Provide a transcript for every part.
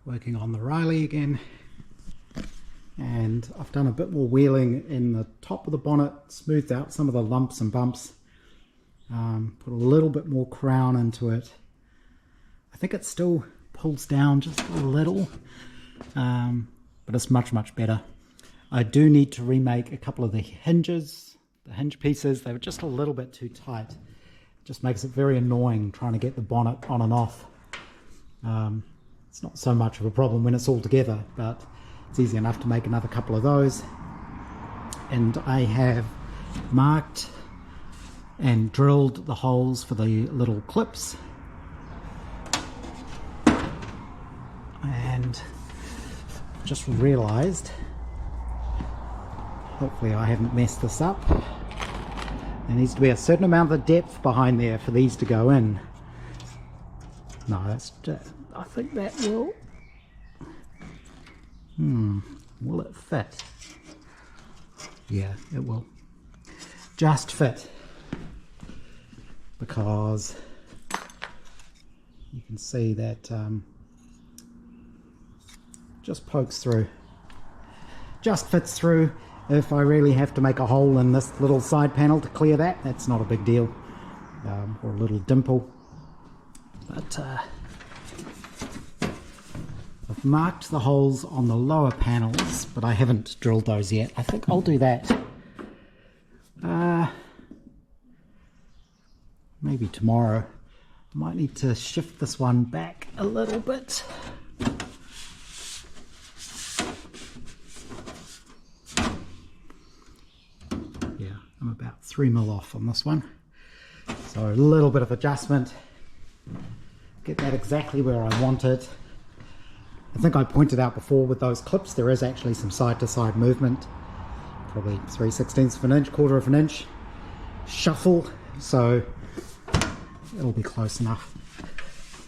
Working on the Riley again, and I've done a bit more wheeling in the top of the bonnet, smoothed out some of the lumps and bumps, put a little bit more crown into it. I think it still pulls down just a little, but it's much better. I do need to remake a couple of the hinges, the hinge pieces. They were just a little bit too tight. It just makes it very annoying trying to get the bonnet on and off. It's not so much of a problem when it's all together, but it's easy enough to make another couple of those. And I have marked and drilled the holes for the little clips. And just realized, hopefully I haven't messed this up, there needs to be a certain amount of depth behind there for these to go in. No, that's just, I think that will, will it fit? Yeah, it will just fit, because you can see that just pokes through, just fits through. If I really have to make a hole in this little side panel to clear that, that's not a big deal, or a little dimple. But I've marked the holes on the lower panels, but I haven't drilled those yet. I think I'll do that maybe tomorrow. I might need to shift this one back a little bit. Yeah, I'm about 3 mil off on this one, so a little bit of adjustment, get that exactly where I want it. I think I pointed out before with those clips there is actually some side to side movement, probably 3/16 of an inch, 1/4 of an inch shuffle, so it'll be close enough.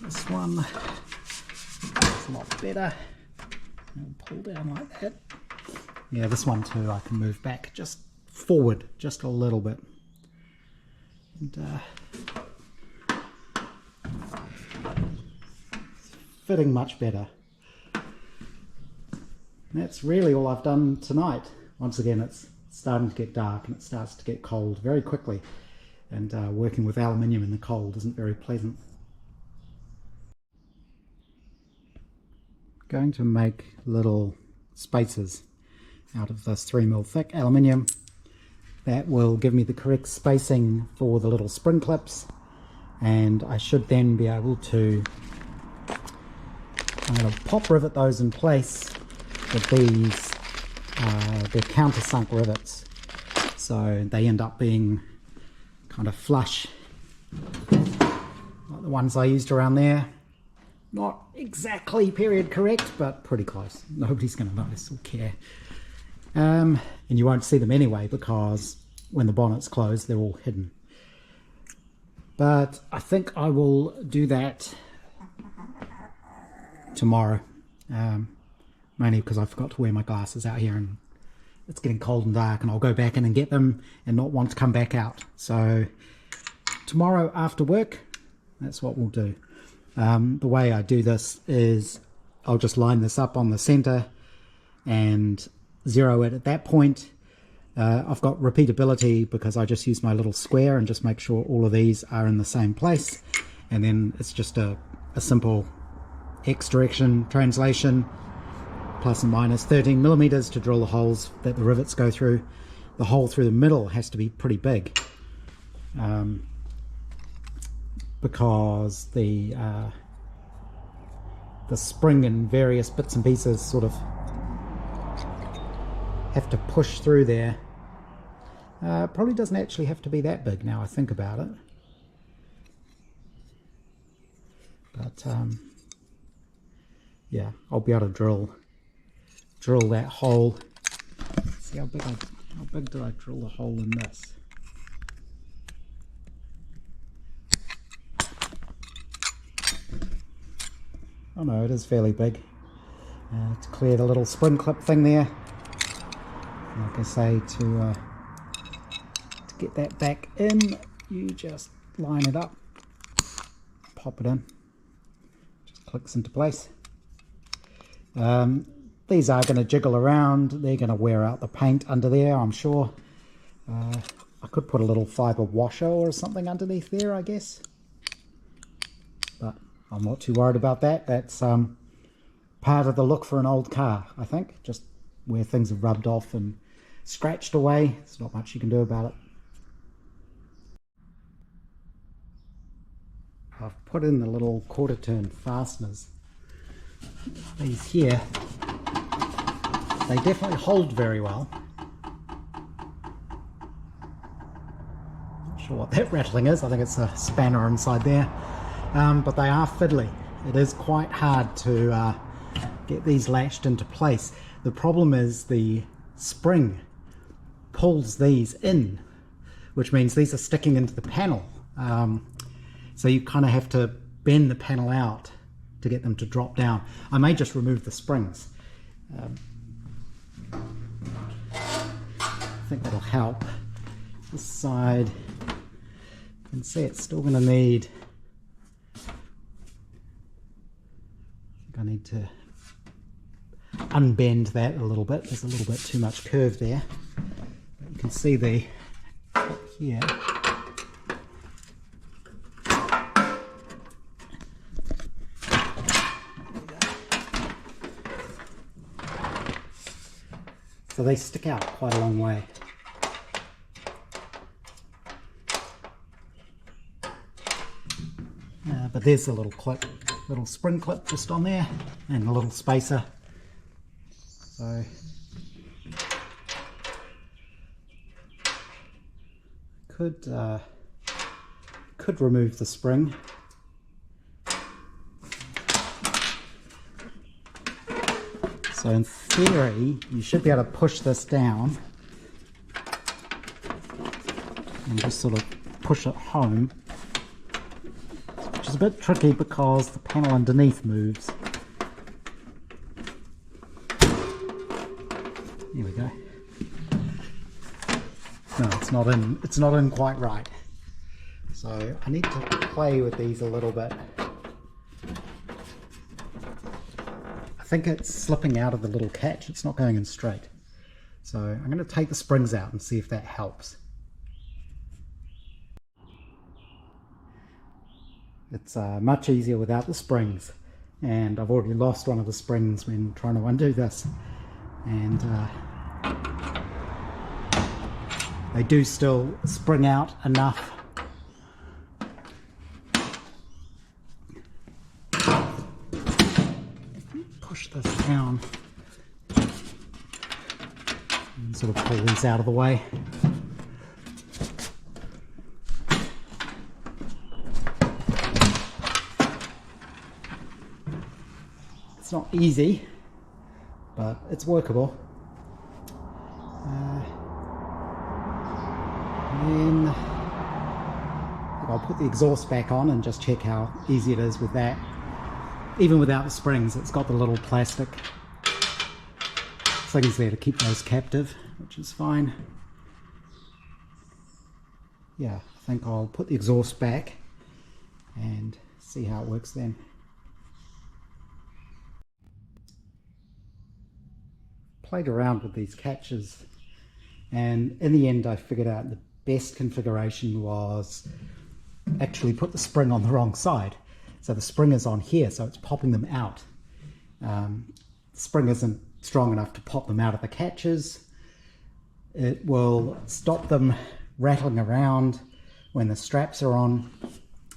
This one is a lot better. It'll pull down like that. Yeah, this one too I can move back just forward just a little bit. And fitting much better. And that's really all I've done tonight. Once again, it's starting to get dark and it starts to get cold very quickly, and working with aluminium in the cold isn't very pleasant. Going to make little spacers out of this 3 mil thick aluminium. That will give me the correct spacing for the little spring clips, and I should then be able to, I'm going to pop rivet those in place with these, they're countersunk rivets, so they end up being kind of flush, like the ones I used around there. Not exactly period correct, but pretty close. Nobody's going to notice or care. And you won't see them anyway, because when the bonnet's closed they're all hidden. But I think I will do that tomorrow, mainly because I forgot to wear my glasses out here and it's getting cold and dark, and I'll go back in and get them and not want to come back out. So tomorrow after work, that's what we'll do. The way I do this is I'll just line this up on the center and zero it at that point. I've got repeatability because I just use my little square and just make sure all of these are in the same place, and then it's just a simple X direction translation, plus and minus 13 millimeters to drill the holes that the rivets go through. The hole through the middle has to be pretty big, because the spring and various bits and pieces sort of have to push through there. Probably doesn't actually have to be that big now I think about it, but yeah, I'll be able to drill that hole. See how big did I drill the hole in this? Oh no, it is fairly big. To clear the little spring clip thing there. Like I say, to get that back in, you just line it up, pop it in, just clicks into place. These are going to jiggle around. They're going to wear out the paint under there, I'm sure. I could put a little fibre washer or something underneath there, I guess. But I'm not too worried about that. That's part of the look for an old car, I think. Just where things have rubbed off and scratched away. There's not much you can do about it. I've put in the little quarter turn fasteners. These here, they definitely hold very well. Not sure what that rattling is. I think it's a spanner inside there. But they are fiddly. It is quite hard to get these latched into place. The problem is the spring pulls these in, which means these are sticking into the panel. So you kind of have to bend the panel out to get them to drop down. I may just remove the springs. I think that'll help. This side, you can see it's still going to need, I need to unbend that a little bit. There's a little bit too much curve there. But you can see the clip here. So they stick out quite a long way. But there's a little clip, little spring clip just on there, and a little spacer. So could remove the spring. So in theory, you should be able to push this down and just sort of push it home, which is a bit tricky because the panel underneath moves. Here we go. No, it's not in quite right. So I need to play with these a little bit. I think it's slipping out of the little catch. It's not going in straight. So I'm going to take the springs out and see if that helps. It's much easier without the springs, and I've already lost one of the springs when trying to undo this, and they do still spring out enough. Push this down and sort of pull these out of the way. It's not easy, but it's workable. And then I'll put the exhaust back on and just check how easy it is with that. Even without the springs, it's got the little plastic things there to keep those captive, which is fine. Yeah, I think I'll put the exhaust back and see how it works then. Played around with these catches, and in the end I figured out the best configuration was actually put the spring on the wrong side. So the spring is on here, so it's popping them out. The spring isn't strong enough to pop them out of the catches. It will stop them rattling around when the straps are on.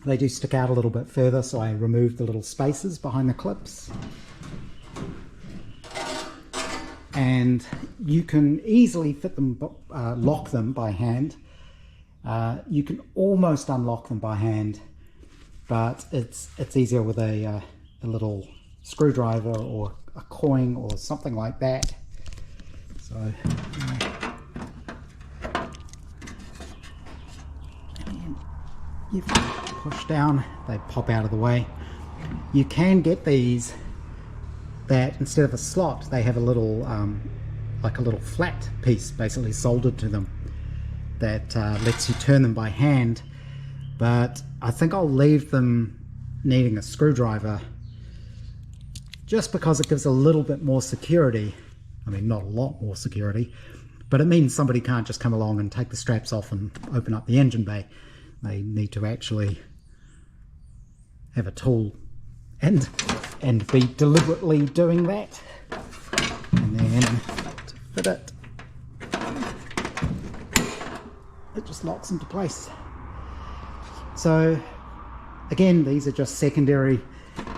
They do stick out a little bit further, so I removed the little spacers behind the clips. And you can easily fit them, lock them by hand. You can almost unlock them by hand, but it's easier with a little screwdriver or a coin or something like that. So and you push down, they pop out of the way. You can get these that instead of a slot, they have a little like a little flat piece basically soldered to them that lets you turn them by hand, but I think I'll leave them needing a screwdriver just because it gives a little bit more security. I mean, not a lot more security, but it means somebody can't just come along and take the straps off and open up the engine bay. They need to actually have a tool and be deliberately doing that. And then to fit it, it just locks into place. So again, these are just secondary.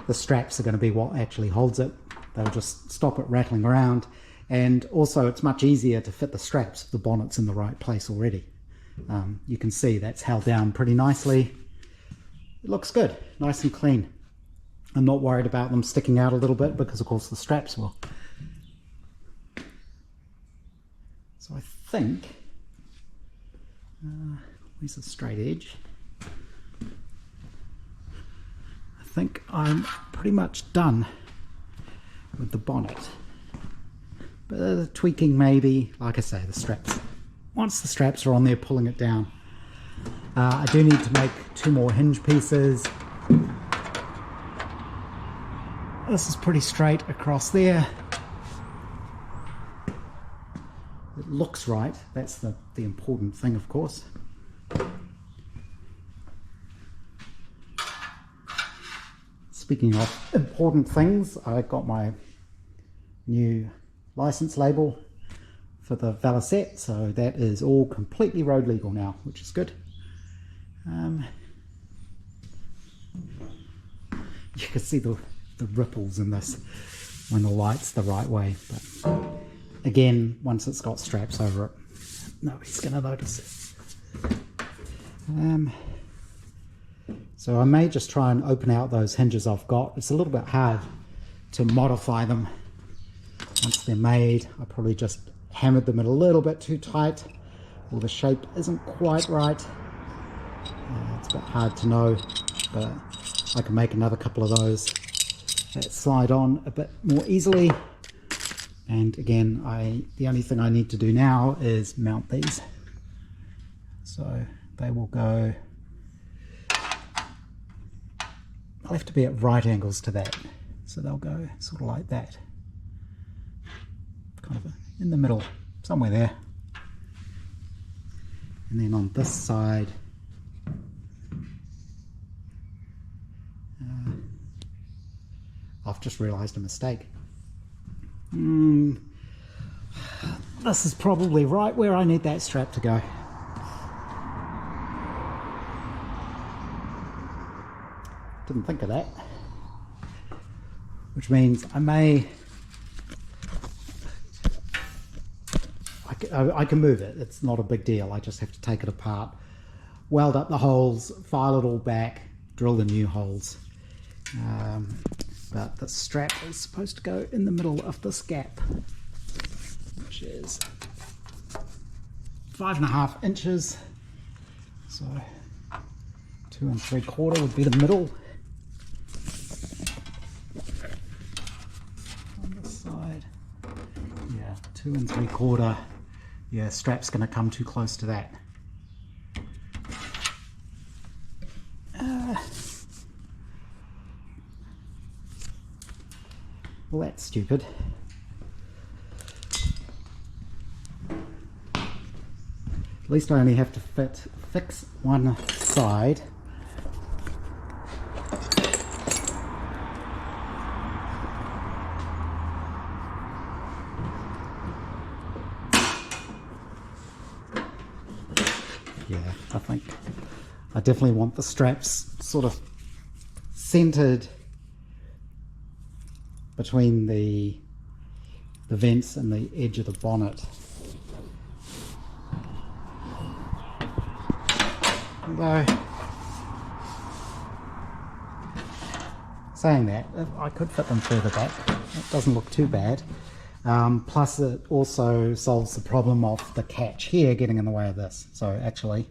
The straps are going to be what actually holds it. They'll just stop it rattling around. And also it's much easier to fit the straps if the bonnet's in the right place already. You can see that's held down pretty nicely. It looks good, nice and clean. I'm not worried about them sticking out a little bit because of course the straps will. So I think, where's the straight edge? I think I'm pretty much done with the bonnet. But the tweaking maybe, like I say, the straps. Once the straps are on there, pulling it down. I do need to make 2 more hinge pieces. This is pretty straight across there. It looks right. That's the important thing, of course. Speaking of important things, I got my new license label for the Valicette, so that is all completely road legal now, which is good. You can see the ripples in this when the light's the right way, but again, once it's got straps over it, nobody's going to notice it. So I may just try and open out those hinges I've got. It's a little bit hard to modify them once they're made. I probably just hammered them in a little bit too tight, or the shape isn't quite right. It's a bit hard to know, but I can make another couple of those that slide on a bit more easily. And again, the only thing I need to do now is mount these. So they will go, they'll have to be at right angles to that. So they'll go sort of like that. Kind of in the middle, somewhere there. And then on this side, I've just realized a mistake. This is probably right where I need that strap to go. Didn't think of that. Which means I can move it. It's not a big deal. I just have to take it apart, weld up the holes, file it all back, drill the new holes. But the strap is supposed to go in the middle of this gap, which is 5.5 inches. So 2 3/4 would be the middle. On this side, yeah, 2 3/4. Yeah, strap's going to come too close to that. Well, that's stupid. At least I only have to fix one side. Yeah, I think I definitely want the straps sort of centered between the vents and the edge of the bonnet. Although, saying that, I could fit them further back. It doesn't look too bad. Plus it also solves the problem of the catch here getting in the way of this. So actually,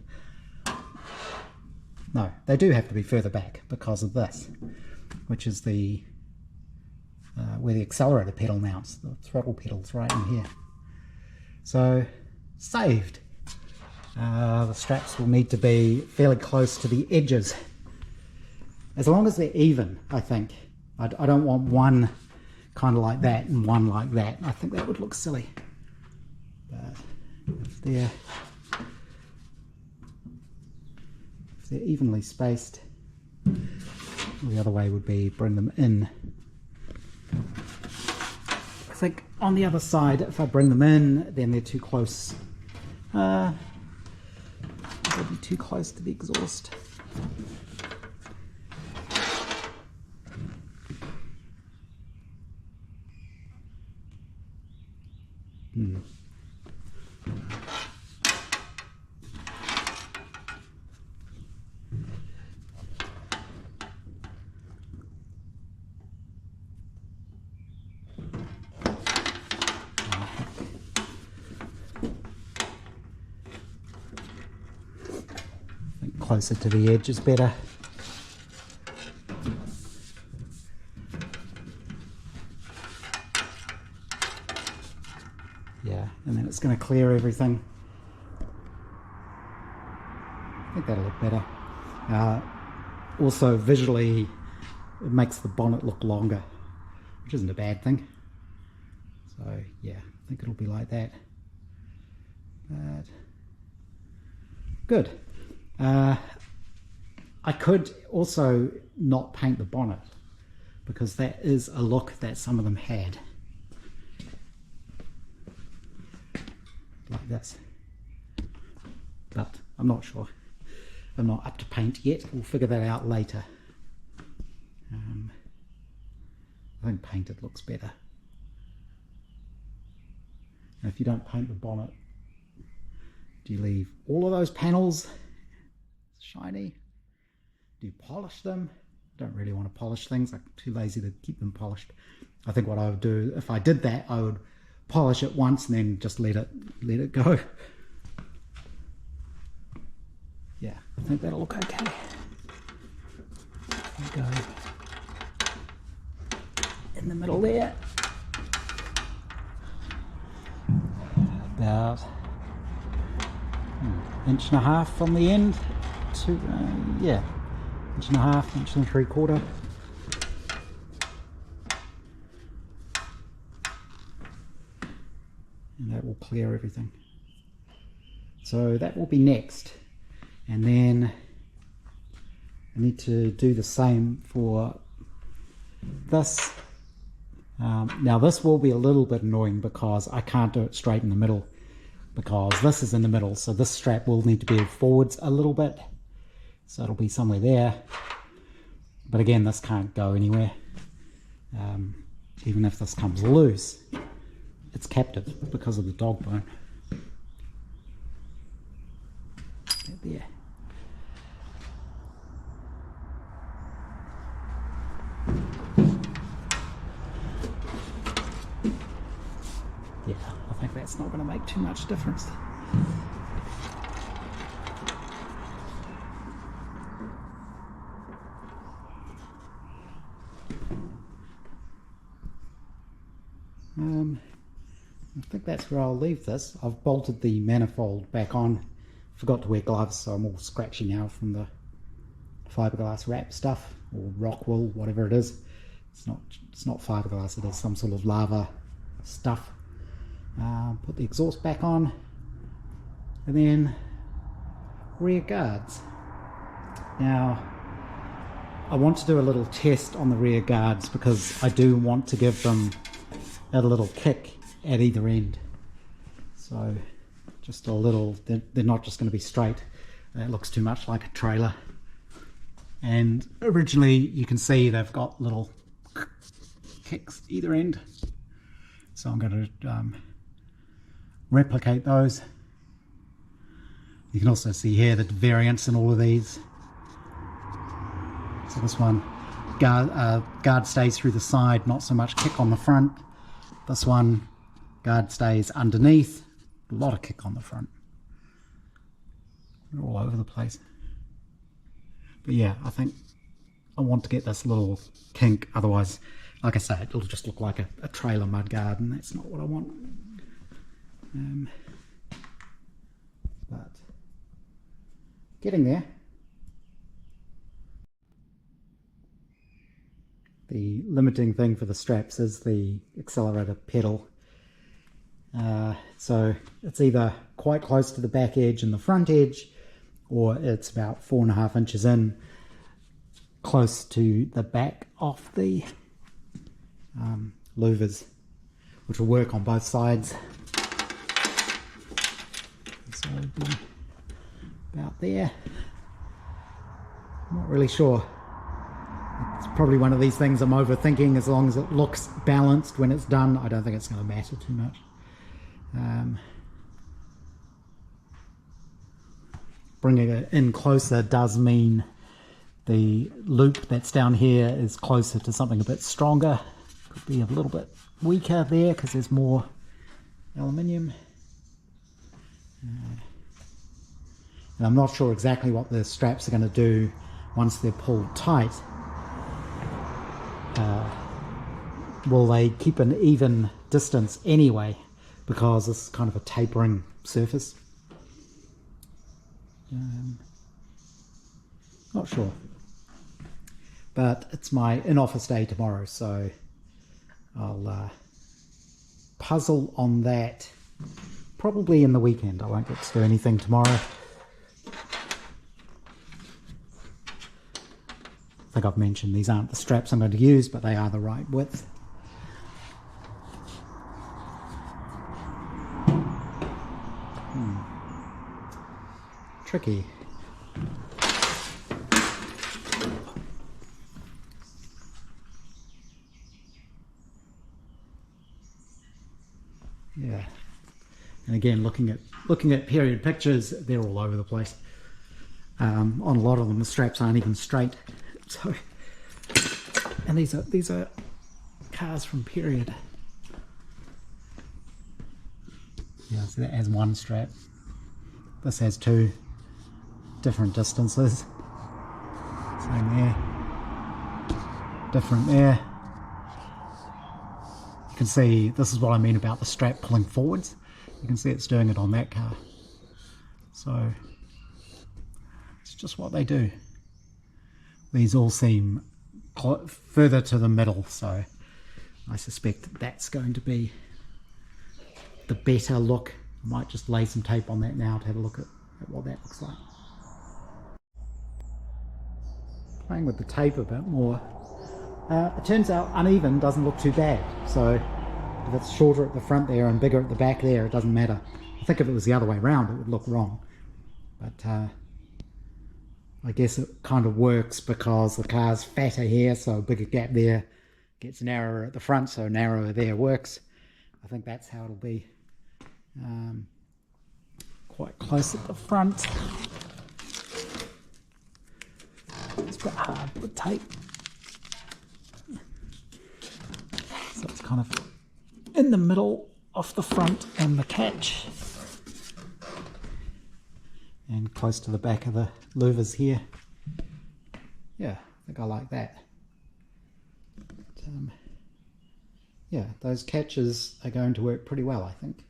no, they do have to be further back because of this, which is the where the accelerator pedal mounts. The throttle pedal's right in here. So, saved. The straps will need to be fairly close to the edges. As long as they're even, I think. I don't want one kind of like that and one like that. I think that would look silly. But if they're evenly spaced, the other way would be bring them in. I think on the other side, if I bring them in, then they're too close. They'll be too close to the exhaust. Closer to the edge is better. Yeah, and then it's going to clear everything. I think that'll look better. Also visually it makes the bonnet look longer, which isn't a bad thing. So yeah, I think it'll be like that. But good. I could also not paint the bonnet, because that is a look that some of them had. Like this. But I'm not sure. I'm not up to paint yet. We'll figure that out later. I think painted looks better. And if you don't paint the bonnet, do you leave all of those panels shiny? Do you polish them? I don't really want to polish things. I'm too lazy to keep them polished. I think what I would do, if I did that, I would polish it once and then just let it go. Yeah, I think that'll look okay. There we go. In the middle there. About inch and a half from the end to, yeah, inch and a half, inch and 3/4. And that will clear everything. So that will be next. And then I need to do the same for this. Now this will be a little bit annoying because I can't do it straight in the middle, because this is in the middle, so this strap will need to be forwards a little bit, so it'll be somewhere there. But again, this can't go anywhere. Even if this comes loose, it's captive because of the dog bone. There. Yeah, I think that's not going to make too much difference. I think that's where I'll leave this. I've bolted the manifold back on. Forgot to wear gloves, so I'm all scratchy now from the fiberglass wrap stuff, or rock wool, whatever it is. It's not fiberglass, it is some sort of lava stuff. Put the exhaust back on, and then rear guards. Now I want to do a little test on the rear guards because I do want to give them a little kick at either end. So just a little, they're not just going to be straight. That looks too much like a trailer. And originally you can see they've got little kicks either end. So I'm going to replicate those. You can also see here the variance in all of these. So this one, guard stays through the side, not so much kick on the front. This one, guard stays underneath, a lot of kick on the front. They're all over the place. But yeah, I think I want to get this little kink, otherwise, like I say, it'll just look like a trailer mudguard, and that's not what I want. But getting there. The limiting thing for the straps is the accelerator pedal. So it's either quite close to the back edge and the front edge, or it's about 4.5 inches in, close to the back of the louvers, which will work on both sides. So it'll be about there. I'm not really sure. It's probably one of these things I'm overthinking. As long as it looks balanced when it's done, I don't think it's going to matter too much. Bringing it in closer does mean the loop that's down here is closer to something a bit stronger. Could be a little bit weaker there because there's more aluminium. And I'm not sure exactly what the straps are going to do once they're pulled tight. Will they keep an even distance anyway, because this is kind of a tapering surface? Not sure. But it's my in-office day tomorrow, so I'll puzzle on that probably in the weekend. I won't get to do anything tomorrow. I think I've mentioned these aren't the straps I'm going to use, but they are the right width. Tricky. Yeah. And again, looking at period pictures, they're all over the place. On a lot of them, the straps aren't even straight. So, and these are cars from period. Yeah, so that has one strap. This has two. Different distances. Same there. Different there. You can see, this is what I mean about the strap pulling forwards. You can see it's doing it on that car. So it's just what they do. These all seem further to the middle, so I suspect that's going to be the better look. I might just lay some tape on that now to have a look at what that looks like. Playing with the tape a bit more. It turns out uneven doesn't look too bad. So if it's shorter at the front there and bigger at the back there, it doesn't matter. I think if it was the other way around, it would look wrong. But I guess it kind of works because the car's fatter here, so a bigger gap there gets narrower at the front, so narrower there works. I think that's how it'll be. Quite close at the front. It's a bit hard with tape. So it's kind of in the middle of the front and the catch. And close to the back of the louvers here. Yeah, I think I like that. But, yeah, those catches are going to work pretty well, I think.